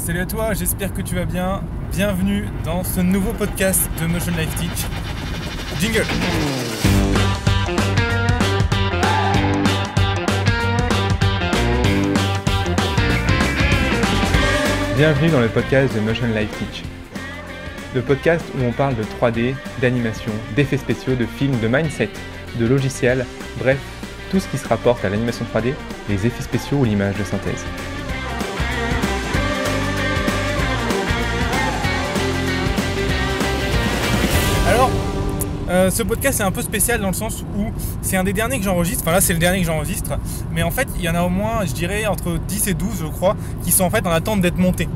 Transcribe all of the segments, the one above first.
Salut à toi, j'espère que tu vas bien. Bienvenue dans ce nouveau podcast de Motion Life Teach. Jingle. Bienvenue dans le podcast de Motion Life Teach. Le podcast où on parle de 3D, d'animation, d'effets spéciaux, de films, de mindset, de logiciels, bref, tout ce qui se rapporte à l'animation 3D, les effets spéciaux ou l'image de synthèse. Alors, ce podcast est un peu spécial dans le sens où c'est un des derniers que j'enregistre. Enfin là, c'est le dernier que j'enregistre. Mais en fait, il y en a au moins, je dirais, entre 10 et 12, je crois, qui sont en fait en attente d'être montés.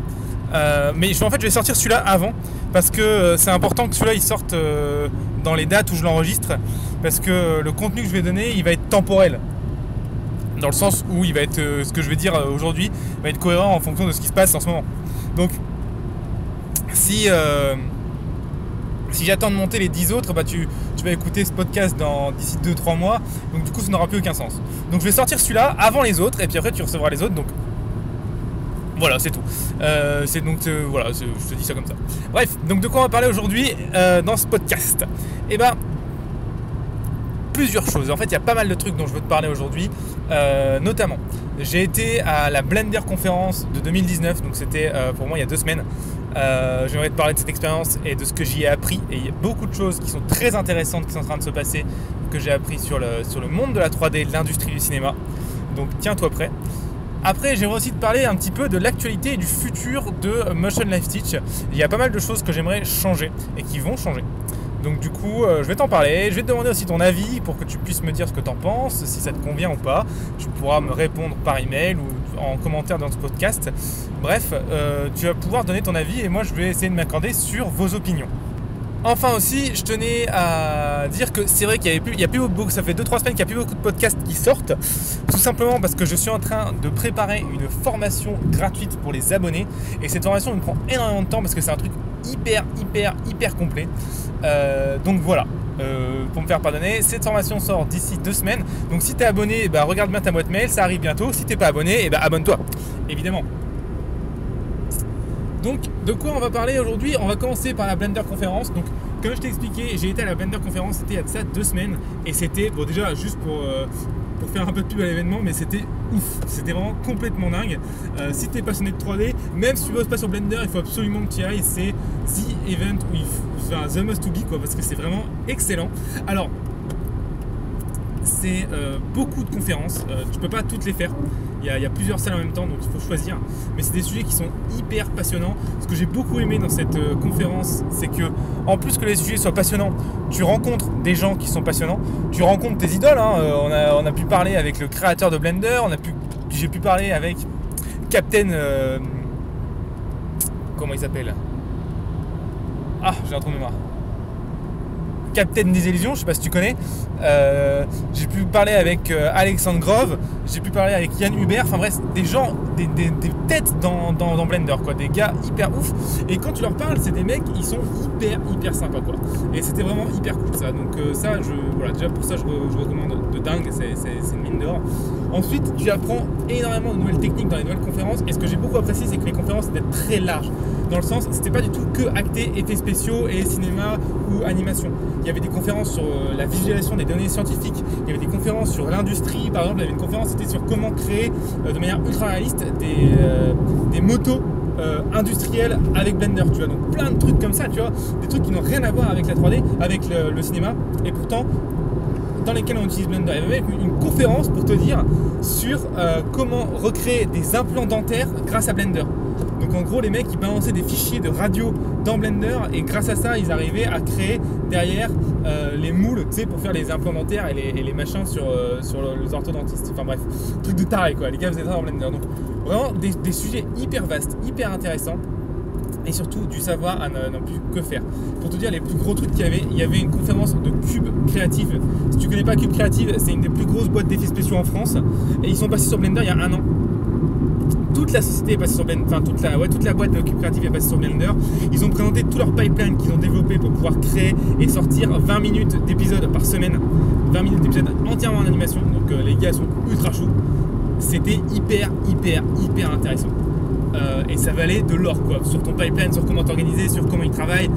Mais je vais sortir celui-là avant parce que c'est important que celui-là il sorte dans les dates où je l'enregistre, parce que le contenu que je vais donner il va être temporel, dans le sens où il va être ce que je vais dire aujourd'hui va être cohérent en fonction de ce qui se passe en ce moment. Donc si j'attends de monter les 10 autres, bah tu vas écouter ce podcast d'ici 2-3 mois, donc du coup ça n'aura plus aucun sens. Donc je vais sortir celui-là avant les autres et puis après tu recevras les autres. Donc voilà, c'est tout. Voilà, je te dis ça comme ça. Bref, donc de quoi on va parler aujourd'hui dans ce podcast ? Eh ben, plusieurs choses. En fait, il y a pas mal de trucs dont je veux te parler aujourd'hui. Notamment, j'ai été à la Blender conférence de 2019, donc c'était pour moi il y a 2 semaines. J'aimerais te parler de cette expérience et de ce que j'y ai appris. Et il y a beaucoup de choses qui sont très intéressantes qui sont en train de se passer, que j'ai appris sur le monde de la 3D, de l'industrie du cinéma. Donc tiens-toi prêt. Après, j'aimerais aussi te parler un petit peu de l'actualité et du futur de Motion Life Teach. Il y a pas mal de choses que j'aimerais changer et qui vont changer. Donc du coup, je vais t'en parler. Je vais te demander aussi ton avis pour que tu puisses me dire ce que tu en penses, si ça te convient ou pas. Tu pourras me répondre par email ou en commentaire dans ce podcast. Bref, tu vas pouvoir donner ton avis et moi, je vais essayer de m'accorder sur vos opinions. Enfin aussi, je tenais à dire que c'est vrai qu'il y a plus beaucoup, ça fait 2-3 semaines qu'il n'y a plus beaucoup de podcasts qui sortent, tout simplement parce que je suis en train de préparer une formation gratuite pour les abonnés, et cette formation me prend énormément de temps parce que c'est un truc hyper complet. Donc voilà, pour me faire pardonner, cette formation sort d'ici 2 semaines, donc si tu es abonné, regarde bien ta boîte mail, ça arrive bientôt. Si tu n'es pas abonné, abonne-toi, évidemment. Donc, de quoi on va parler aujourd'hui ? On va commencer par la Blender conférence. Donc, comme je t'ai expliqué, j'ai été à la Blender conférence, c'était il y a de ça 2 semaines. Et c'était, bon déjà, juste pour faire un peu de pub à l'événement, mais c'était ouf. C'était vraiment complètement dingue. Si tu es passionné de 3D, même si tu bosses pas sur Blender, il faut absolument que tu y ailles. C'est The Event, The Must To Be, quoi, parce que c'est vraiment excellent. Alors, c'est beaucoup de conférences, tu peux pas toutes les faire, il y a plusieurs salles en même temps, donc il faut choisir, mais c'est des sujets qui sont hyper passionnants. Ce que j'ai beaucoup aimé dans cette conférence, c'est que en plus que les sujets soient passionnants, tu rencontres des gens qui sont passionnants, tu rencontres tes idoles, hein. On a pu parler avec le créateur de Blender, j'ai pu parler avec Captain comment il s'appelle, j'ai un trou de mémoire, Captain des Illusions, je sais pas si tu connais. J'ai pu parler avec Alexandre Grove, j'ai pu parler avec Yann Hubert, enfin bref, des gens, des têtes dans Blender, quoi, des gars hyper ouf. Et quand tu leur parles, c'est des mecs, ils sont hyper sympas, quoi. Et c'était vraiment hyper cool ça. Donc déjà pour ça je recommande de dingue, c'est une mine d'or. Ensuite, tu apprends énormément de nouvelles techniques dans les nouvelles conférences. Et ce que j'ai beaucoup apprécié, c'est que les conférences étaient très larges. Dans le sens, c'était pas du tout que acté, effets spéciaux et cinéma ou animation. Il y avait des conférences sur la visualisation des données scientifiques, il y avait des conférences sur l'industrie, par exemple, il y avait une conférence c'était sur comment créer de manière ultra réaliste des motos industrielles avec Blender, tu vois, donc plein de trucs comme ça, tu vois, des trucs qui n'ont rien à voir avec la 3D, avec le cinéma, et pourtant dans lesquels on utilise Blender. Il y avait une conférence pour te dire sur comment recréer des implants dentaires grâce à Blender. Donc en gros les mecs ils balançaient des fichiers de radio dans Blender et grâce à ça ils arrivaient à créer derrière les moules, tu sais, pour faire les implants dentaires et les machins sur les orthodontistes. Enfin bref, truc de taré quoi, les gars faisaient ça dans Blender. Donc vraiment des sujets hyper vastes, hyper intéressants. Et surtout du savoir à n'en plus que faire. Pour te dire les plus gros trucs qu'il y avait une conférence de Cube Creative. Si tu connais pas Cube Creative, c'est une des plus grosses boîtes d'effets spéciaux en France. Et ils sont passés sur Blender il y a 1 an. Toute la société est passée sur Blender, enfin toute la boîte de Cube Creative est passée sur Blender. Ils ont présenté tout leur pipeline qu'ils ont développé pour pouvoir créer et sortir 20 minutes d'épisodes par semaine. 20 minutes d'épisodes entièrement en animation. Donc les gars sont ultra chauds. C'était hyper intéressant. Et ça valait de l'or quoi, sur ton pipeline, sur comment t'organiser, sur comment ils travaillent,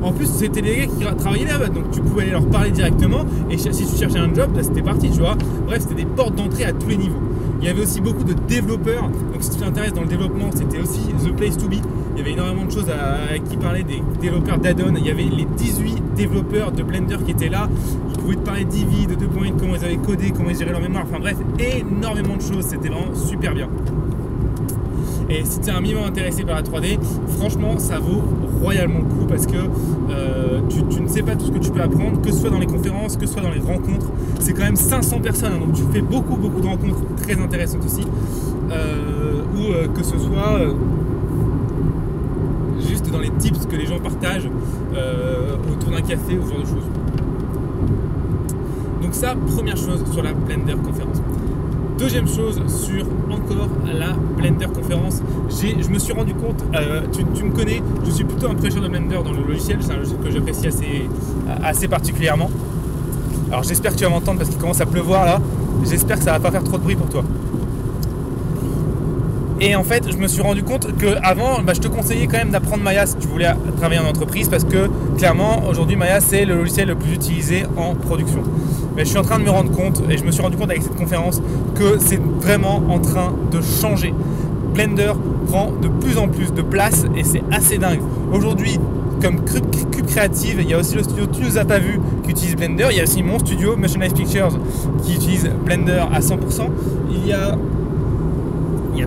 en plus c'était des gars qui travaillaient là-bas, donc tu pouvais aller leur parler directement, et si tu cherchais un job, bah, c'était parti, tu vois. Bref, c'était des portes d'entrée à tous les niveaux. Il y avait aussi beaucoup de développeurs, donc si tu t'intéresses dans le développement, c'était aussi the place to be. Il y avait énormément de choses qui parlaient des développeurs d'add-on. Il y avait les 18 développeurs de Blender qui étaient là. Ils pouvaient te parler d'Eevee, de 2.8, comment ils avaient codé, comment ils géraient leur mémoire. Enfin bref, énormément de choses. C'était vraiment super bien. Et si tu es un minimum intéressé par la 3D, franchement, ça vaut royalement le coup parce que tu ne sais pas tout ce que tu peux apprendre, que ce soit dans les conférences, que ce soit dans les rencontres. C'est quand même 500 personnes, hein, donc tu fais beaucoup de rencontres très intéressantes aussi. Ou que ce soit juste dans les tips que les gens partagent autour d'un café ou ce genre de choses. Donc ça, première chose sur la Blender conférence. Deuxième chose sur encore la Blender conférence, je me suis rendu compte, tu me connais, je suis plutôt un prêcheur de Blender dans le logiciel, c'est un logiciel que j'apprécie assez particulièrement. Alors j'espère que tu vas m'entendre parce qu'il commence à pleuvoir là, j'espère que ça va pas faire trop de bruit pour toi. Et en fait, je me suis rendu compte qu'avant, je te conseillais quand même d'apprendre Maya si tu voulais travailler en entreprise parce que clairement, aujourd'hui, Maya, c'est le logiciel le plus utilisé en production. Mais je suis en train de me rendre compte, et je me suis rendu compte avec cette conférence, que c'est vraiment en train de changer. Blender prend de plus en plus de place et c'est assez dingue. Aujourd'hui, comme Cube Creative, il y a aussi le studio Tu nous as pas vu qui utilise Blender. Il y a aussi mon studio, Motion Life Pictures, qui utilise Blender à 100%. Il y a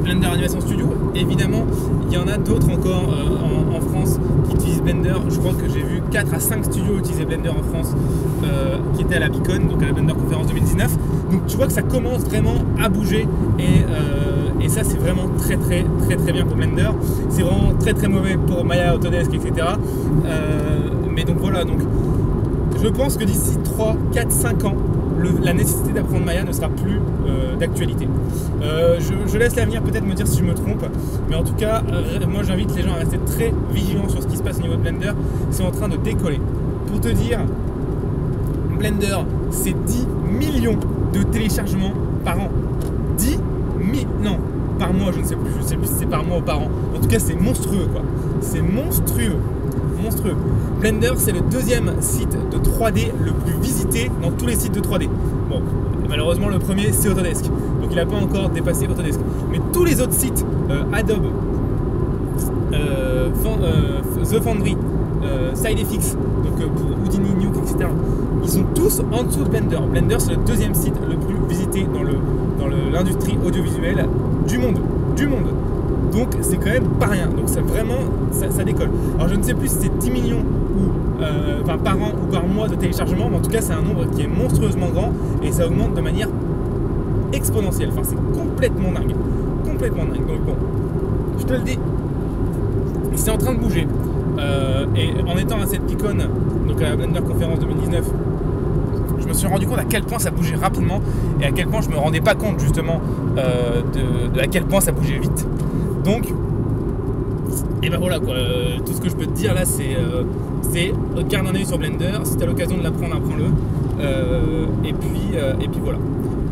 Blender Animation Studio, évidemment, il y en a d'autres encore en France qui utilisent Blender. Je crois que j'ai vu 4 à 5 studios utiliser Blender en France qui étaient à la Beacon, donc à la Blender Conférence 2019. Donc tu vois que ça commence vraiment à bouger et ça c'est vraiment très bien pour Blender. C'est vraiment très mauvais pour Maya, Autodesk, etc. Mais donc voilà, donc je pense que d'ici 3, 4, 5 ans, la nécessité d'apprendre Maya ne sera plus d'actualité. Je laisse l'avenir peut-être me dire si je me trompe, mais en tout cas, moi j'invite les gens à rester très vigilants sur ce qui se passe au niveau de Blender. C'est en train de décoller. Pour te dire, Blender, c'est 10 millions de téléchargements par an. 10 000, non, par mois, je ne sais plus si c'est par mois ou par an. En tout cas, c'est monstrueux, quoi. C'est monstrueux. Blender, c'est le deuxième site de 3D le plus visité dans tous les sites de 3D. Bon, malheureusement, le premier, c'est Autodesk. Donc, il n'a pas encore dépassé Autodesk. Mais tous les autres sites, Adobe, The Foundry, SideFX, donc pour Houdini, Nuke, etc., ils sont tous en dessous de Blender. Blender, c'est le deuxième site le plus visité dans l'industrie audiovisuelle du monde. Donc c'est quand même pas rien, donc ça vraiment ça décolle. Alors je ne sais plus si c'est 10 millions par an ou par mois de téléchargement, mais en tout cas c'est un nombre qui est monstrueusement grand et ça augmente de manière exponentielle. Enfin c'est complètement dingue. Donc bon, je te le dis, c'est en train de bouger. Et en étant à cette Beacon, donc à la Blender Conférence 2019, je me suis rendu compte à quel point ça bougeait rapidement et à quel point je me rendais pas compte justement de à quel point ça bougeait vite. Donc, et ben voilà quoi, tout ce que je peux te dire là c'est garde un œil sur Blender, si tu as l'occasion de l'apprendre, apprends-le. Et puis voilà.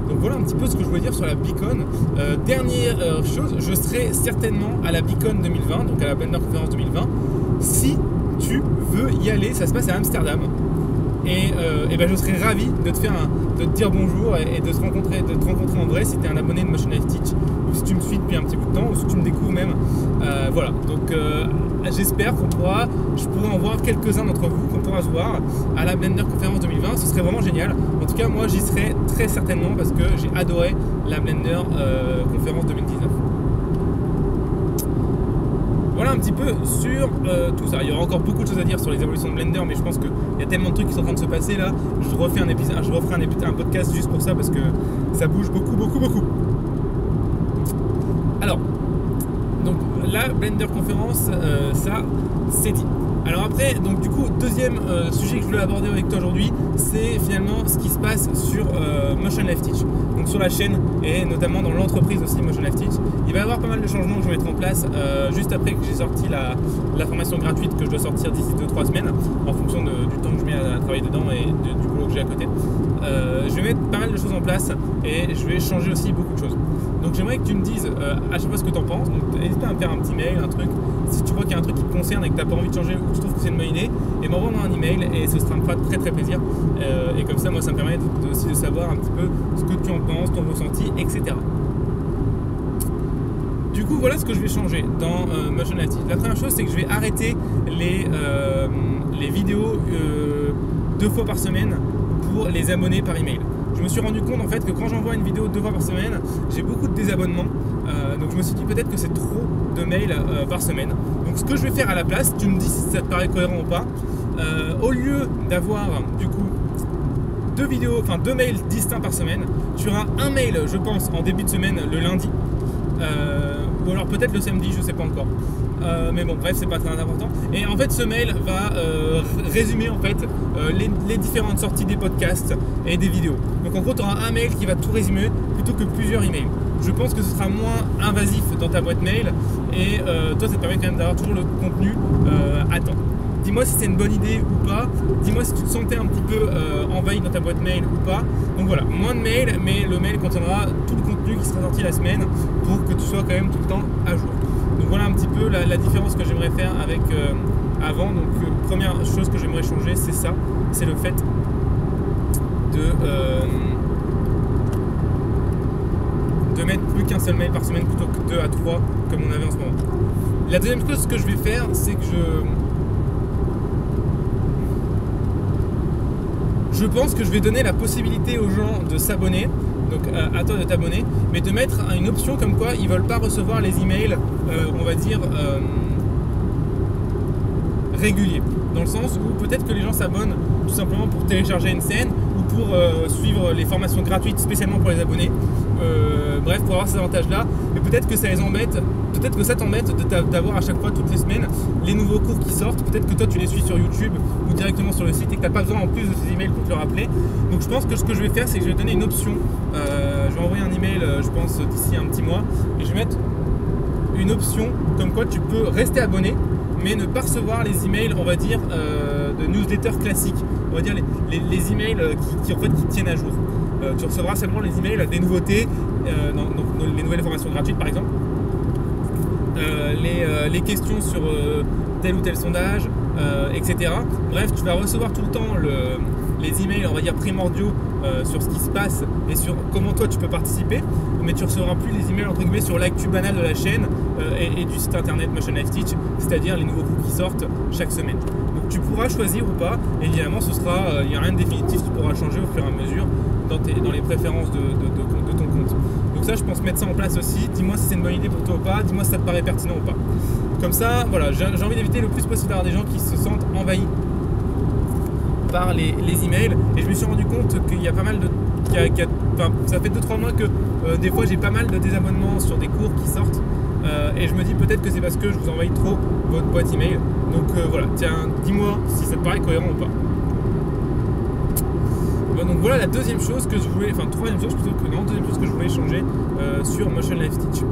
Donc voilà un petit peu ce que je voulais dire sur la Beacon. Dernière chose, je serai certainement à la Beacon 2020, donc à la Blender Conférence 2020. Si tu veux y aller, ça se passe à Amsterdam. Et ben je serais ravi de te dire bonjour et de te rencontrer en vrai si tu es un abonné de Motion Life Teach, ou si tu me suis depuis un petit bout de temps, ou si tu me découvres même. Voilà, donc j'espère je pourrai en voir quelques-uns d'entre vous, qu'on pourra se voir à la Blender Conférence 2020, ce serait vraiment génial. En tout cas, moi j'y serai très certainement parce que j'ai adoré la Blender Conférence 2019. Voilà un petit peu sur tout ça. Il y aura encore beaucoup de choses à dire sur les évolutions de Blender, mais je pense qu'il y a tellement de trucs qui sont en train de se passer là. Je referai un podcast juste pour ça parce que ça bouge beaucoup. Alors, donc la Blender conférence, ça c'est dit. Alors après, donc du coup, deuxième sujet que je voulais aborder avec toi aujourd'hui, c'est finalement ce qui se passe sur Motion Life Teach. Donc sur la chaîne et notamment dans l'entreprise aussi Motion Life Teach. Il va y avoir pas mal de changements que je vais mettre en place juste après que j'ai sorti la formation gratuite que je dois sortir d'ici 2-3 semaines en fonction du temps que je mets à travailler dedans et du boulot que j'ai à côté. Je vais mettre pas mal de choses en place et je vais changer aussi beaucoup de choses. Donc j'aimerais que tu me dises à chaque fois ce que tu en penses. Donc n'hésite pas à me faire un petit mail, un truc. Si tu vois qu'il y a un truc qui te concerne et que tu n'as pas envie de changer ou que tu trouves que c'est une bonne idée, et m'envoie-moi un email et ce sera me fera très très plaisir. Et comme ça, moi, ça me permet aussi de savoir un petit peu ce que tu en penses, ton ressenti, etc. Du coup, voilà ce que je vais changer dans Motion Life Teach. La première chose, c'est que je vais arrêter les vidéos 2 fois par semaine pour les abonnés par email. Je me suis rendu compte en fait que quand j'envoie une vidéo 2 fois par semaine, j'ai beaucoup de désabonnements. Donc je me suis dit peut-être que c'est trop de mails par semaine. Donc ce que je vais faire à la place, tu me dis si ça te paraît cohérent ou pas. Au lieu d'avoir du coup 2 mails distincts par semaine, tu auras un mail, je pense, en début de semaine le lundi. Ou alors peut-être le samedi, je sais pas encore. Mais bon, bref, c'est pas très important. Et en fait, ce mail va résumer en fait les différentes sorties des podcasts et des vidéos. Donc en gros, tu auras un mail qui va tout résumer plutôt que plusieurs emails. Je pense que ce sera moins invasif dans ta boîte mail et toi, ça te permet quand même d'avoir toujours le contenu à temps. Dis-moi si c'est une bonne idée ou pas. Dis-moi si tu te sentais un petit peu envahi dans ta boîte mail ou pas. Donc voilà, moins de mails, mais le mail contiendra tout le contenu qui sera sorti la semaine pour que tu sois quand même tout le temps à jour. Donc voilà un petit peu la différence que j'aimerais faire avec avant. Donc première chose que j'aimerais changer, c'est ça. C'est le fait de mettre plus qu'un seul mail par semaine plutôt que 2 à 3 comme on avait en ce moment. La deuxième chose que je vais faire, c'est que je pense que je vais donner la possibilité aux gens de s'abonner, donc à toi de t'abonner, mais de mettre une option comme quoi ils ne veulent pas recevoir les emails, on va dire, réguliers. Dans le sens où peut-être que les gens s'abonnent tout simplement pour télécharger une scène ou pour suivre les formations gratuites spécialement pour les abonnés. Bref, pour avoir ces avantages-là, mais peut-être que ça les embête, peut-être que ça t'embête d'avoir à chaque fois, toutes les semaines, les nouveaux cours qui sortent. Peut-être que toi tu les suis sur YouTube ou directement sur le site et que tu n'as pas besoin en plus de ces emails pour te le rappeler. Donc je pense que ce que je vais faire, c'est que je vais donner une option. Je vais envoyer un email, je pense, d'ici un petit mois, et je vais mettre une option comme quoi tu peux rester abonné, mais ne pas recevoir les emails, on va dire, de newsletters classiques. On va dire les emails qui tiennent à jour. Tu recevras seulement les emails des nouveautés, donc les nouvelles formations gratuites par exemple, les questions sur tel ou tel sondage, etc. Bref, tu vas recevoir tout le temps les emails, on va dire, primordiaux sur ce qui se passe et sur comment toi tu peux participer, mais tu recevras plus les emails entre guillemets sur l'actu banale de la chaîne et du site internet Motion Life Teach, c'est-à-dire les nouveaux cours qui sortent chaque semaine. Donc tu pourras choisir ou pas, et évidemment il n'y a rien de définitif, tu pourras changer au fur et à mesure dans les préférences de ton compte. Donc ça, je pense mettre ça en place aussi. Dis-moi si c'est une bonne idée pour toi ou pas, dis-moi si ça te paraît pertinent ou pas. Comme ça, voilà, j'ai envie d'éviter le plus possible d'avoir des gens qui se sentent envahis par les emails. Et je me suis rendu compte qu'il y a pas mal ça fait 2-3 mois que des fois j'ai pas mal de désabonnements sur des cours qui sortent. Et je me dis peut-être que c'est parce que je vous envahis trop votre boîte email. Donc voilà, tiens, dis-moi si ça te paraît cohérent ou pas. Donc voilà la deuxième chose que je voulais, troisième chose plutôt que non, deuxième chose que je voulais changer sur Motion Life Teach.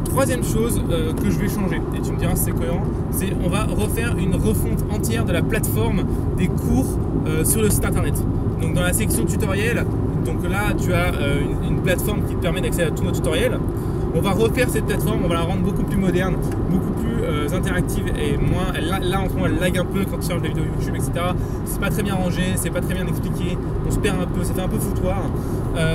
Troisième chose que je vais changer, et tu me diras si c'est cohérent, c'est on va refaire une refonte entière de la plateforme des cours sur le site internet. Donc dans la section tutoriel, donc là tu as une plateforme qui te permet d'accéder à tous nos tutoriels. On va refaire cette plateforme, on va la rendre beaucoup plus moderne, beaucoup plus interactive et moins. Là en ce moment elle lag un peu quand tu cherches des vidéos YouTube, etc. C'est pas très bien rangé, c'est pas très bien expliqué, on se perd un peu, ça fait un peu foutoir.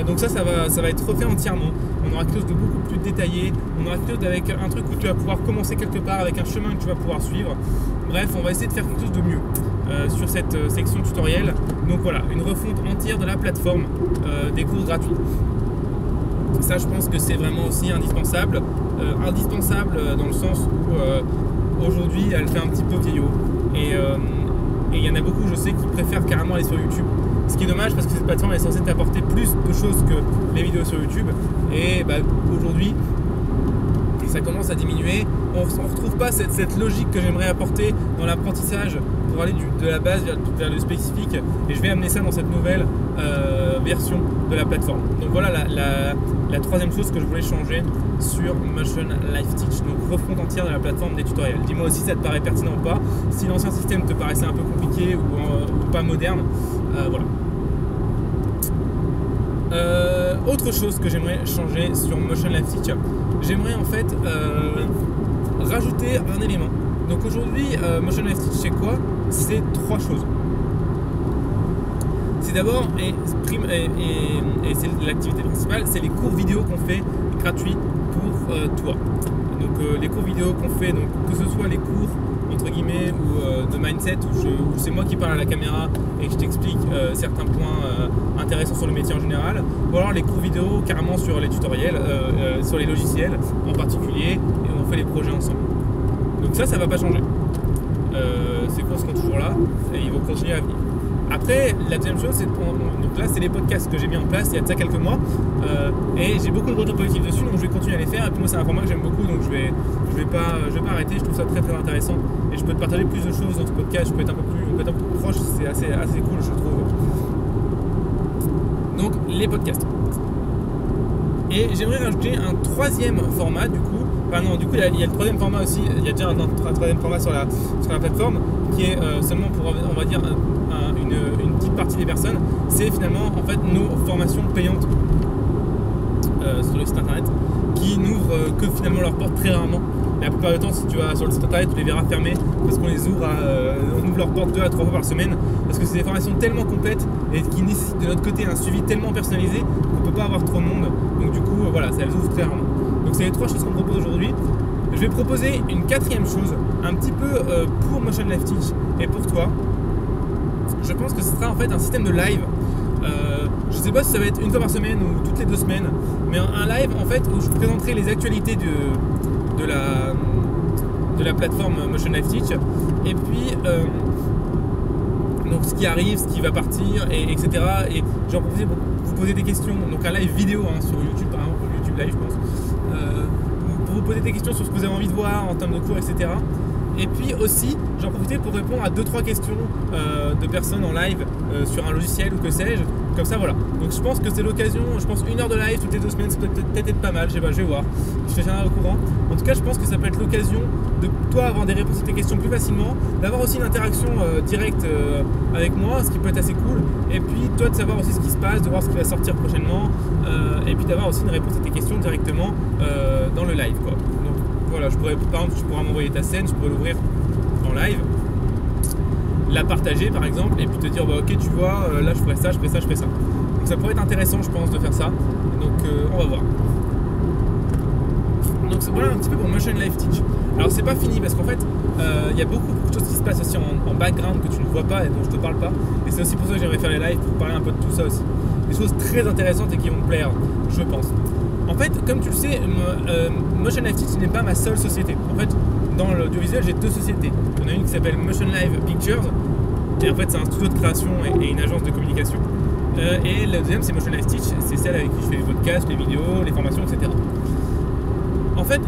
Donc ça va être refait entièrement. On aura quelque chose de beaucoup plus détaillé, on aura quelque chose avec un truc où tu vas pouvoir commencer quelque part, avec un chemin que tu vas pouvoir suivre. Bref, on va essayer de faire quelque chose de mieux sur cette section tutoriel. Donc voilà, une refonte entière de la plateforme des cours gratuits. Ça, je pense que c'est vraiment aussi indispensable. Indispensable dans le sens où aujourd'hui, elle fait un petit peu vieillot. Et il y en a beaucoup, je sais, qui préfèrent carrément aller sur YouTube. Ce qui est dommage parce que cette plateforme est censée t'apporter plus de choses que les vidéos sur YouTube. Et aujourd'hui, ça commence à diminuer. On ne retrouve pas cette logique que j'aimerais apporter dans l'apprentissage pour aller de la base vers le spécifique, et je vais amener ça dans cette nouvelle version de la plateforme. Donc voilà la troisième chose que je voulais changer sur Motion Live Teach, donc refonte entière de la plateforme des tutoriels. Dis-moi aussi si ça te paraît pertinent ou pas, si l'ancien système te paraissait un peu compliqué ou pas moderne. Voilà. Autre chose que j'aimerais changer sur Motion Live Teach, j'aimerais en fait rajouter un élément. Donc aujourd'hui, Motion Live Teach, c'est quoi? C'est trois choses. C'est d'abord, et c'est l'activité principale, c'est les cours vidéo qu'on fait gratuits pour toi. Donc les cours vidéo qu'on fait, donc, que ce soit les cours entre guillemets ou de mindset où c'est moi qui parle à la caméra et que je t'explique certains points intéressants sur le métier en général, ou alors les cours vidéo carrément sur les tutoriels, sur les logiciels en particulier, et on fait les projets ensemble. Donc ça va pas changer. Ces cours seront toujours là et ils vont continuer à venir. Après, la deuxième chose, donc là, c'est les podcasts que j'ai mis en place il y a de ça quelques mois, et j'ai beaucoup de retours positifs dessus, donc je vais continuer à les faire. Et puis moi, c'est un format que j'aime beaucoup, donc je vais pas arrêter. Je trouve ça très très intéressant, et je peux te partager plus de choses dans ce podcast. Je peux être un peu plus proche, c'est assez cool, je trouve. Donc les podcasts. Et j'aimerais rajouter un troisième format du coup. Enfin non, du coup il y a le troisième format aussi. Il y a déjà un troisième format sur la plateforme qui est seulement pour, on va dire, une petite partie des personnes. C'est finalement en fait nos formations payantes sur le site internet qui n'ouvrent que finalement leurs portes très rarement. La plupart du temps, si tu vas sur le site internet, tu les verras fermés parce qu'on les ouvre, on ouvre leurs portes 2 à 3 fois par semaine, parce que c'est des formations tellement complètes et qui nécessitent de notre côté un suivi tellement personnalisé qu'on ne peut pas avoir trop de monde. Donc du coup, voilà, ça elles ouvrent très rarement. Donc c'est les trois choses qu'on propose aujourd'hui. Je vais proposer une quatrième chose, un petit peu pour Motion Live Teach et pour toi. Je pense que ce sera en fait un système de live. Je ne sais pas si ça va être une fois par semaine ou toutes les 2 semaines, mais un live en fait où je présenterai les actualités de la plateforme Motion Live Teach, et puis donc ce qui arrive, ce qui va partir, etc. Et j'en profite pour vous poser des questions, donc un live vidéo sur YouTube par exemple, YouTube Live je pense, pour vous poser des questions sur ce que vous avez envie de voir en termes de cours, etc. Et puis aussi, j'en profitais pour répondre à 2-3 questions de personnes en live sur un logiciel ou que sais-je. Comme ça, voilà. Donc je pense que c'est l'occasion, je pense 1 heure de live toutes les 2 semaines, ça peut peut-être être pas mal, je vais voir. Je te tiendrai au courant. En tout cas, je pense que ça peut être l'occasion de toi avoir des réponses à tes questions plus facilement, d'avoir aussi une interaction directe avec moi, ce qui peut être assez cool. Et puis toi de savoir aussi ce qui se passe, de voir ce qui va sortir prochainement, et puis d'avoir aussi une réponse à tes questions directement dans le live, quoi. Donc voilà, par exemple, tu pourras m'envoyer ta scène, je pourrais l'ouvrir en live, la partager par exemple, et puis te dire bah ok, tu vois, là je ferai ça. Donc ça pourrait être intéressant, je pense, de faire ça. Donc on va voir. Donc voilà un petit peu pour Motion Live Teach. Alors c'est pas fini parce qu'en fait il y a beaucoup de choses qui se passent aussi en background que tu ne vois pas et dont je te parle pas, et c'est aussi pour ça que j'aimerais faire les lives, pour parler un peu de tout ça aussi. Des choses très intéressantes et qui vont me plaire, je pense. En fait, comme tu le sais, Motion Live Teach n'est pas ma seule société. En fait, dans l'audiovisuel, j'ai 2 sociétés. Il y en a une qui s'appelle Motion Live Pictures, et en fait, c'est un studio de création et une agence de communication. Et la deuxième, c'est Motion Live Teach, c'est celle avec qui je fais les podcasts, les vidéos, les formations, etc. En fait,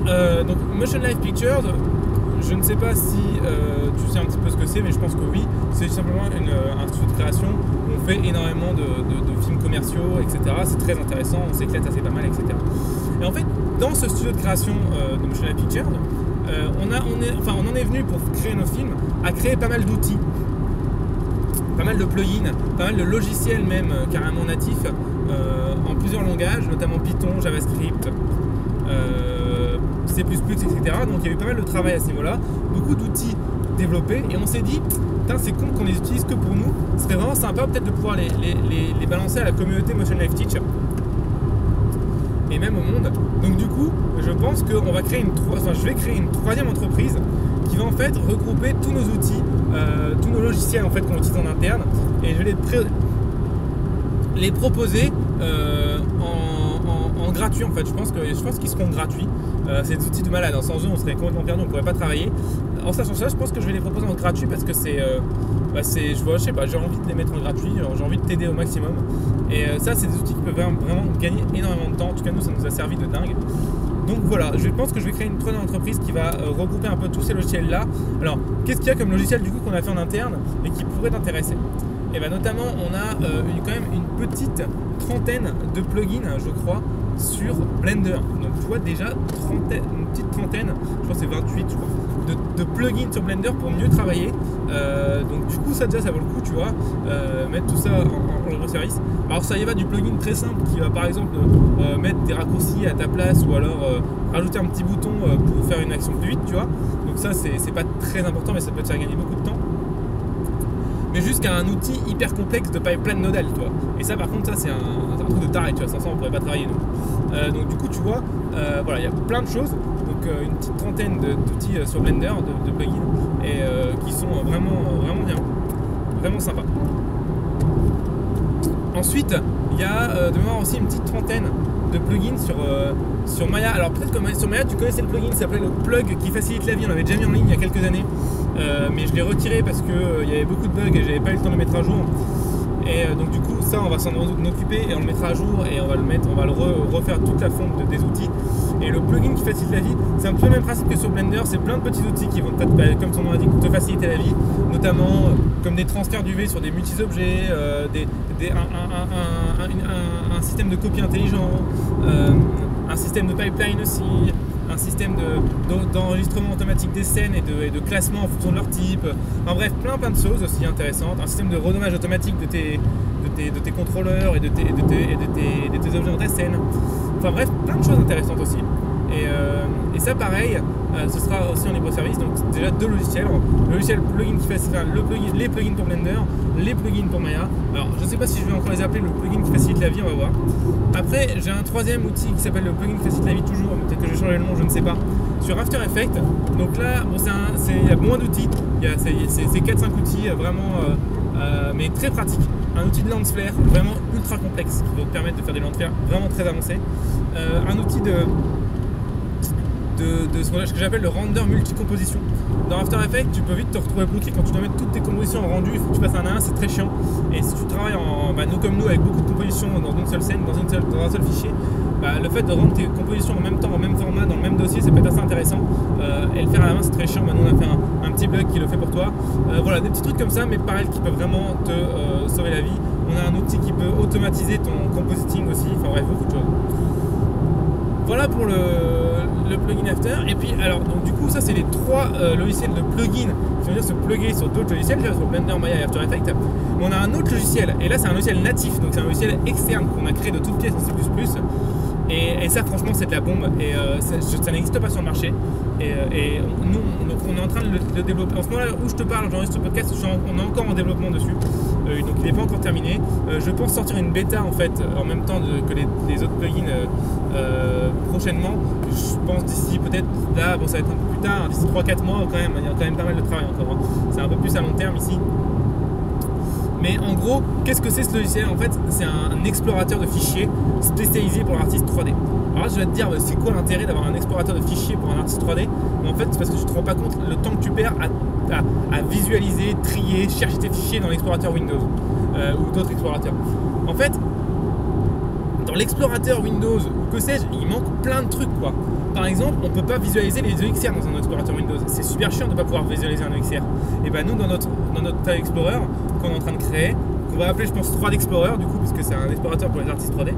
donc Motion Live Pictures, je ne sais pas si tu sais un petit peu ce que c'est, mais je pense que oui. C'est simplement un studio de création où on fait énormément de films commerciaux, etc. C'est très intéressant, on s'éclate assez pas mal, etc. Et en fait, dans ce studio de création de Motion Live Pictures, on en est venu pour créer nos films à créer pas mal d'outils, pas mal de plugins, pas mal de logiciels même carrément natifs en plusieurs langages, notamment Python, JavaScript, C++, etc. Donc il y a eu pas mal de travail à ce niveau-là, beaucoup d'outils développés, et on s'est dit, putain, c'est con qu'on les utilise que pour nous, ce serait vraiment sympa peut-être de pouvoir les balancer à la communauté Motion Live Teach et même au monde. Donc du coup, je pense que je vais créer une troisième entreprise qui va en fait regrouper tous nos outils, tous nos logiciels en fait qu'on utilise en interne, et je vais les proposer en gratuit en fait. Je pense qu'ils seront gratuits. C'est des outils de malade, sans eux on serait complètement perdu, on ne pourrait pas travailler. En sachant ça, je pense que je vais les proposer en gratuit parce que j'ai envie de les mettre en gratuit, j'ai envie de t'aider au maximum. Et ça, c'est des outils qui peuvent vraiment gagner énormément de temps. En tout cas, nous, ça nous a servi de dingue. Donc voilà, je pense que je vais créer une troisième entreprise qui va regrouper un peu tous ces logiciels-là. Alors, qu'est-ce qu'il y a comme logiciel du coup qu'on a fait en interne et qui pourrait t'intéresser? Et bien notamment, on a quand même une petite trentaine de plugins, je crois, sur Blender. Donc tu vois déjà une petite trentaine, je crois que c'est 28 je crois, de plugins sur Blender pour mieux travailler. Donc du coup ça déjà ça vaut le coup, tu vois, mettre tout ça en libre service. Alors ça y va du plugin très simple qui va par exemple mettre des raccourcis à ta place ou alors rajouter un petit bouton pour faire une action plus vite, tu vois. Donc ça c'est pas très important mais ça peut te faire gagner beaucoup de temps. Mais jusqu'à un outil hyper complexe de pipeline nodal, tu vois. Et ça par contre ça c'est un truc de taré, tu vois, sans ça on pourrait pas travailler nous. Donc du coup tu vois, voilà, il y a plein de choses, donc une petite trentaine d'outils sur Blender, de plugins, et qui sont vraiment bien, vraiment sympa. Ensuite, il y a de mémoire aussi une petite trentaine de plugins sur Maya. Alors peut-être que sur Maya tu connaissais le plugin, ça s'appelait le plug qui facilite la vie, on l'avait déjà mis en ligne il y a quelques années. Mais je l'ai retiré parce qu'il y avait beaucoup de bugs et j'avais pas eu le temps de le mettre à jour. Et donc du coup ça on va s'en occuper et on le mettra à jour et on va le refaire toute la fonte des outils. Et le plugin qui facilite la vie, c'est un peu le même principe que sur Blender, c'est plein de petits outils qui vont comme son nom l'indique, te faciliter la vie, notamment comme des transferts d'UV sur des multi-objets, un système de copie intelligent, un système de pipeline aussi, un système d'enregistrement automatique des scènes et de classement en fonction de leur type. En bref, plein de choses aussi intéressantes. Un système de renommage automatique de tes contrôleurs et de tes objets dans ta scène. Enfin bref, plein de choses intéressantes aussi. Et ça pareil, ce sera aussi en libre service. Donc déjà deux logiciels. Le logiciel plugin qui facilite, les plugins pour Blender, les plugins pour Maya. Alors je ne sais pas si je vais encore les appeler le plugin qui facilite la vie, on va voir. Après j'ai un troisième outil qui s'appelle le plugin qui facilite la vie toujours, peut-être que je vais changer le nom, je ne sais pas, sur After Effects. Donc là bon, il y a moins d'outils, c'est 4-5 outils vraiment mais très pratiques. Un outil de lens flare vraiment ultra complexe qui va te permettre de faire des lens flares vraiment très avancés. Un outil de ce que j'appelle le render multi-composition. Dans After Effects, tu peux vite te retrouver bloqué quand tu dois mettre toutes tes compositions en rendu, il faut que tu passes un à un, c'est très chiant. Et si tu travailles nous comme nous, avec beaucoup de compositions dans une seule scène, dans un seul fichier, le fait de rendre tes compositions en même temps, en même format, dans le même dossier, ça peut être assez intéressant. Et le faire à la main, c'est très chiant. Nous, on a fait un petit bug qui le fait pour toi. Voilà, des petits trucs comme ça, mais pareil, qui peuvent vraiment te sauver la vie. On a un outil qui peut automatiser ton compositing aussi. Enfin bref, beaucoup de choses. Voilà pour le plugin After. Et puis, alors, donc du coup, ça, c'est les trois logiciels de plugin qui vont dire se plugger sur d'autres logiciels, sur Blender, Maya et After Effects. Mais on a un autre logiciel, et là, c'est un logiciel natif, donc c'est un logiciel externe qu'on a créé de toutes pièces en C++. Et ça, franchement, c'est de la bombe. Et ça n'existe pas sur le marché. Et nous, on est en train de le développer. En ce moment-là où je te parle, j'enregistre ce podcast, on est encore en développement dessus. Donc il n'est pas encore terminé. Je pense sortir une bêta en fait en même temps que les autres plugins prochainement. Je pense d'ici peut-être là, bon ça va être un peu plus tard, d'ici 3-4 mois quand même. Il y a quand même pas mal de travail encore. C'est un peu plus à long terme ici. Mais en gros, qu'est-ce que c'est ce logiciel? En fait, c'est un explorateur de fichiers spécialisé pour l'artiste 3D. Alors là, je vais te dire, c'est quoi l'intérêt d'avoir un explorateur de fichiers pour un artiste 3D? Mais en fait, c'est parce que tu te rends pas compte le temps que tu perds à visualiser, trier, chercher tes fichiers dans l'explorateur Windows ou d'autres explorateurs. En fait, dans l'explorateur Windows ou que sais-je, il manque plein de trucs quoi. Par exemple, on ne peut pas visualiser les EXR dans un explorateur Windows. C'est super chiant de ne pas pouvoir visualiser un EXR. Et ben nous, dans notre File Explorer qu'on est en train de créer, qu'on va appeler je pense 3D Explorer du coup, puisque c'est un explorateur pour les artistes 3D,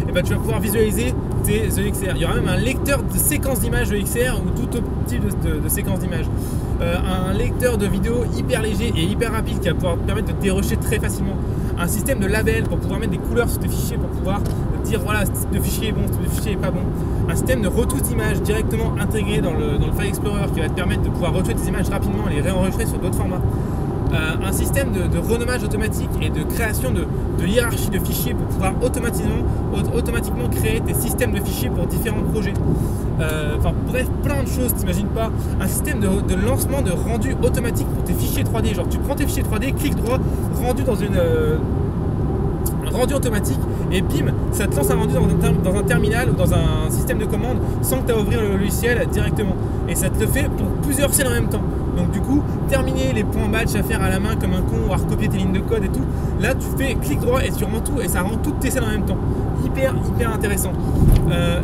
et ben tu vas pouvoir visualiser tes EXR. Il y aura même un lecteur de séquences d'images EXR ou tout autre type de séquences d'images. Un lecteur de vidéos hyper léger et hyper rapide qui va pouvoir te permettre de dérocher très facilement. Un système de label pour pouvoir mettre des couleurs sur tes fichiers pour pouvoir dire voilà ce type de fichier est bon, ce type de fichier est pas bon. Un système de retouche d'images directement intégré dans le File Explorer qui va te permettre de pouvoir retoucher tes images rapidement et les réenregistrer sur d'autres formats. Un système de renommage automatique et de création de hiérarchie de fichiers pour pouvoir automatiquement créer tes systèmes de fichiers pour différents projets. Enfin bref, plein de choses, t'imagines pas. Un système de lancement de rendu automatique pour tes fichiers 3D. Genre tu prends tes fichiers 3D, clic droit, rendu dans un rendu automatique et bim, ça te lance un rendu dans un terminal ou dans un système de commande sans que tu aies à ouvrir le logiciel directement. Et ça te le fait pour plusieurs scènes en même temps. Donc du coup, terminer les points batch à faire à la main comme un con ou à recopier tes lignes de code et tout, là tu fais clic droit et tu rends tout et ça rend toutes tes scènes en même temps. Hyper intéressant.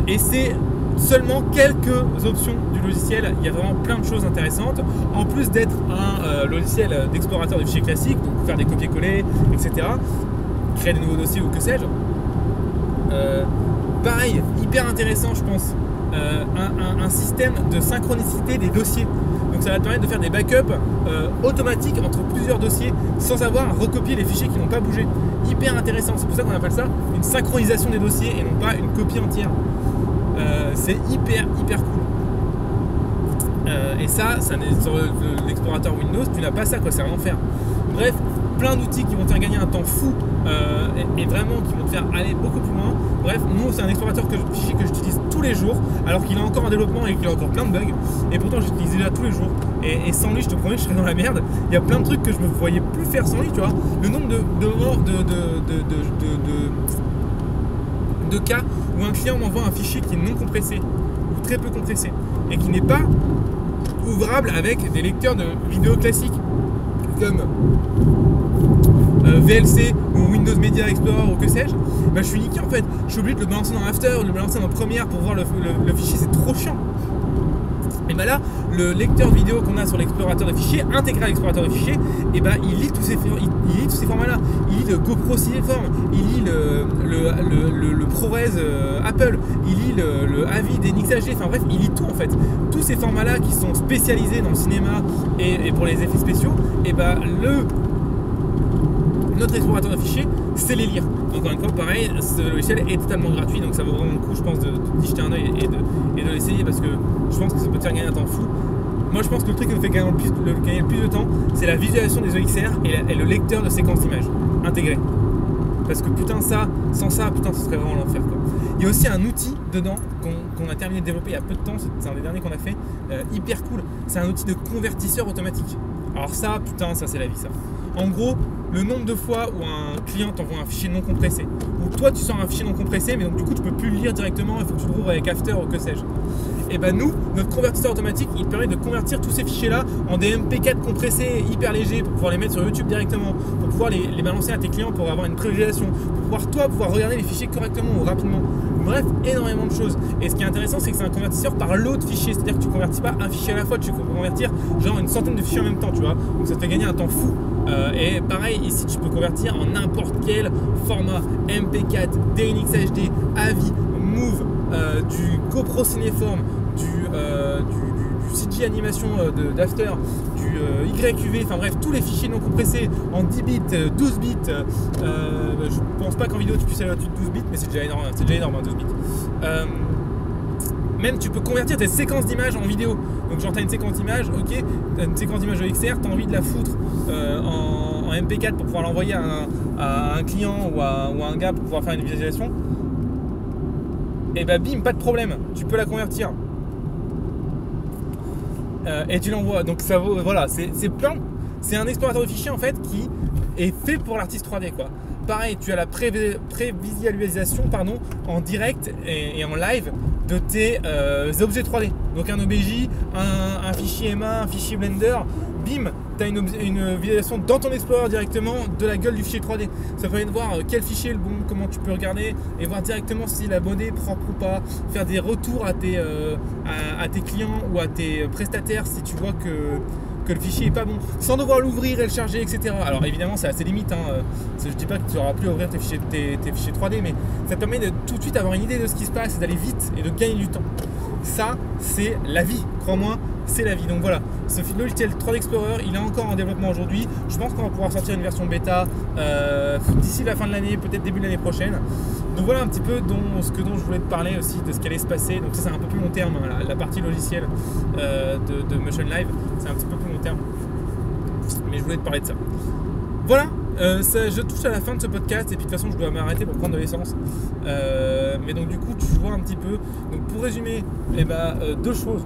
Et c'est seulement quelques options du logiciel. Il y a vraiment plein de choses intéressantes. En plus d'être un logiciel d'explorateur de fichiers classiques, donc faire des copier-coller, etc., créer des nouveaux dossiers ou que sais-je. Pareil, hyper intéressant, je pense, un système de synchronicité des dossiers. Donc ça va te permettre de faire des backups automatiques entre plusieurs dossiers sans avoir à recopier les fichiers qui n'ont pas bougé. Hyper intéressant, c'est pour ça qu'on appelle ça une synchronisation des dossiers et non pas une copie entière. C'est hyper cool. Et ça sur l'explorateur Windows, tu n'as pas ça, quoi, c'est un enfer. Bref, plein d'outils qui vont te faire gagner un temps fou et vraiment qui vont te faire aller beaucoup plus loin. Bref, nous c'est un explorateur que j'utilise tous les jours alors qu'il est encore en développement et qu'il a encore plein de bugs, et pourtant j'utilise déjà tous les jours, et sans lui je te promets que je serais dans la merde. Il y a plein de trucs que je me voyais plus faire sans lui, tu vois. Le nombre de cas où un client m'envoie un fichier qui est non compressé ou très peu compressé et qui n'est pas ouvrable avec des lecteurs de vidéos classiques comme VLC ou Windows Media Explorer ou que sais-je, bah, je suis niqué en fait. Je suis obligé de le balancer dans After, de le balancer dans Premiere pour voir le fichier, c'est trop chiant. Et bah là, le lecteur vidéo qu'on a sur l'explorateur de fichiers, intégré à l'explorateur de fichiers, et bah il lit tous ces formats-là. Il lit le GoPro Cineform, il lit le ProRes Apple, il lit le AVI des NixHD, enfin bref, il lit tout en fait. Tous ces formats-là qui sont spécialisés dans le cinéma et pour les effets spéciaux, et bah notre explorateur de fichiers, c'est les lire. Encore une fois, pareil, ce logiciel est totalement gratuit, donc ça vaut vraiment le coup, je pense, d'y jeter un œil et de l'essayer, parce que je pense que ça peut te faire gagner un temps fou. Moi, je pense que le truc qui nous fait gagner le plus de temps, c'est la visualisation des EXR et le lecteur de séquences d'images intégré. Parce que putain, sans ça, putain, ce serait vraiment l'enfer, quoi. Il y a aussi un outil dedans qu'on a terminé de développer il y a peu de temps, c'est un des derniers qu'on a fait, hyper cool. C'est un outil de convertisseur automatique. Alors ça, putain, ça c'est la vie, ça. En gros, le nombre de fois où un client t'envoie un fichier non compressé, ou toi tu sors un fichier non compressé, mais donc du coup tu peux plus le lire directement, il faut que tu le rouvres avec After ou que sais-je. Et ben nous, notre convertisseur automatique, il permet de convertir tous ces fichiers-là en des MP4 compressés hyper légers pour pouvoir les mettre sur YouTube directement, pour pouvoir les balancer à tes clients pour avoir une privilégiation, pour pouvoir regarder les fichiers correctement ou rapidement. Bref, énormément de choses. Et ce qui est intéressant, c'est que c'est un convertisseur par lot de fichiers, c'est-à-dire que tu convertis pas un fichier à la fois, tu peux convertir genre une centaine de fichiers en même temps, tu vois. Donc ça te fait gagner un temps fou. Et pareil, ici tu peux convertir en n'importe quel format, MP4, DNxHD, AVI, Move, du GoPro Cineform, du CG animation d'After, du YUV, enfin bref, tous les fichiers non compressés en 10 bits, 12 bits. Je pense pas qu'en vidéo tu puisses aller au-dessus de 12 bits, mais c'est déjà énorme, 12 bits. Même tu peux convertir tes séquences d'images en vidéo. Donc genre tu as une séquence d'image, ok, tu as une séquence d'image de XR, tu as envie de la foutre en MP4 pour pouvoir l'envoyer à un client ou à un gars pour pouvoir faire une visualisation. Et bah bim, pas de problème, tu peux la convertir. Et tu l'envoies. Donc ça vaut, voilà, c'est plein. C'est un explorateur de fichiers en fait qui est fait pour l'artiste 3D, quoi. Pareil, tu as la prévisualisation en direct et en live de tes objets 3D. Donc un OBJ, un fichier EMA, un fichier Blender, bim, tu as une visualisation dans ton Explorer directement de la gueule du fichier 3D. Ça permet de voir quel fichier est le bon, comment tu peux regarder et voir directement si la monnaie est propre ou pas, faire des retours à tes clients ou à tes prestataires si tu vois que le fichier est pas bon, sans devoir l'ouvrir et le charger, etc. Alors évidemment c'est assez limite, hein. Je dis pas que tu n'auras plus à ouvrir tes fichiers 3D, mais ça te permet de tout de suite avoir une idée de ce qui se passe et d'aller vite et de gagner du temps. Ça, c'est la vie, crois-moi, c'est la vie. Donc voilà, ce logiciel 3D Explorer, il est encore en développement aujourd'hui. Je pense qu'on va pouvoir sortir une version bêta d'ici la fin de l'année, peut-être début de l'année prochaine. Donc voilà un petit peu ce dont je voulais te parler aussi, de ce qui allait se passer. Donc ça c'est un peu plus long terme, hein, la partie logicielle de Motion Live, c'est un petit peu plus long terme. Mais je voulais te parler de ça. Voilà, je touche à la fin de ce podcast et puis de toute façon je dois m'arrêter pour prendre de l'essence. Mais donc du coup tu vois un petit peu. Donc pour résumer, deux choses.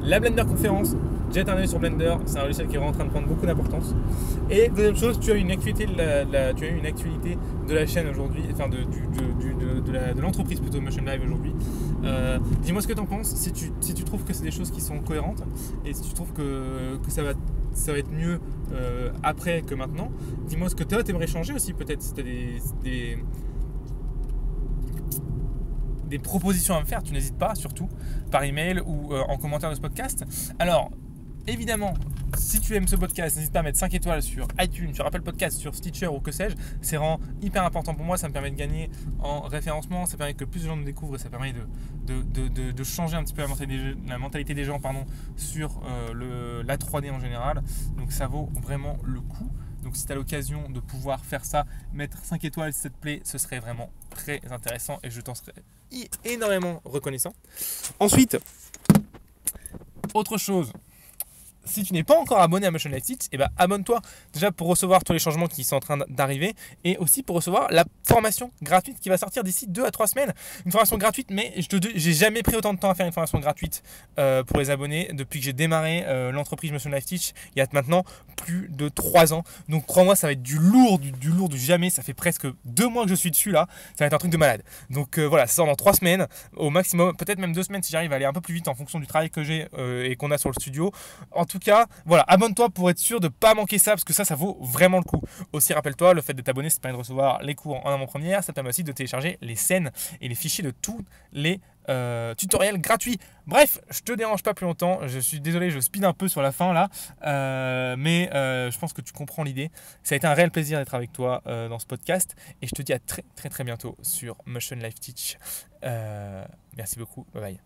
La Blender conférence, jette un œil sur Blender, c'est un logiciel qui est en train de prendre beaucoup d'importance. Et deuxième chose, tu as une actualité de la chaîne aujourd'hui, enfin de l'entreprise plutôt Motion Live aujourd'hui. Dis-moi ce que tu en penses, si tu trouves que c'est des choses qui sont cohérentes et si tu trouves que ça va être mieux après que maintenant. Dis-moi ce que tu aimerais changer aussi, peut-être si tu as des propositions à me faire, tu n'hésites pas, surtout par email ou en commentaire de ce podcast. Alors, évidemment, si tu aimes ce podcast, n'hésite pas à mettre 5 étoiles sur iTunes, sur Apple Podcast, sur Stitcher ou que sais-je. C'est vraiment hyper important pour moi. Ça me permet de gagner en référencement. Ça permet que plus de gens nous découvrent et ça permet de changer un petit peu la mentalité des gens sur la 3D en général. Donc ça vaut vraiment le coup. Donc si tu as l'occasion de pouvoir faire ça, mettre 5 étoiles si ça te plaît, ce serait vraiment très intéressant et je t'en serais énormément reconnaissant. Ensuite, autre chose. Si tu n'es pas encore abonné à Motion Life Teach, abonne-toi déjà pour recevoir tous les changements qui sont en train d'arriver et aussi pour recevoir la formation gratuite qui va sortir d'ici 2 à 3 semaines. Une formation gratuite, mais j'ai jamais pris autant de temps à faire une formation gratuite pour les abonnés depuis que j'ai démarré l'entreprise Motion Life Teach il y a maintenant plus de 3 ans. Donc crois-moi, ça va être du lourd, du jamais. Ça fait presque 2 mois que je suis dessus là. Ça va être un truc de malade. Donc voilà, ça sort dans 3 semaines au maximum, peut-être même 2 semaines si j'arrive à aller un peu plus vite en fonction du travail que j'ai et qu'on a sur le studio. En tout cas, voilà, abonne-toi pour être sûr de ne pas manquer ça parce que ça vaut vraiment le coup. Aussi, rappelle-toi, le fait d'être abonné, ça te permet de recevoir les cours en avant-première, ça te permet aussi de télécharger les scènes et les fichiers de tous les tutoriels gratuits. Bref, je te dérange pas plus longtemps, je suis désolé, je speed un peu sur la fin là, mais je pense que tu comprends l'idée. Ça a été un réel plaisir d'être avec toi dans ce podcast et je te dis à très très très bientôt sur Motion Life Teach. Merci beaucoup, bye bye.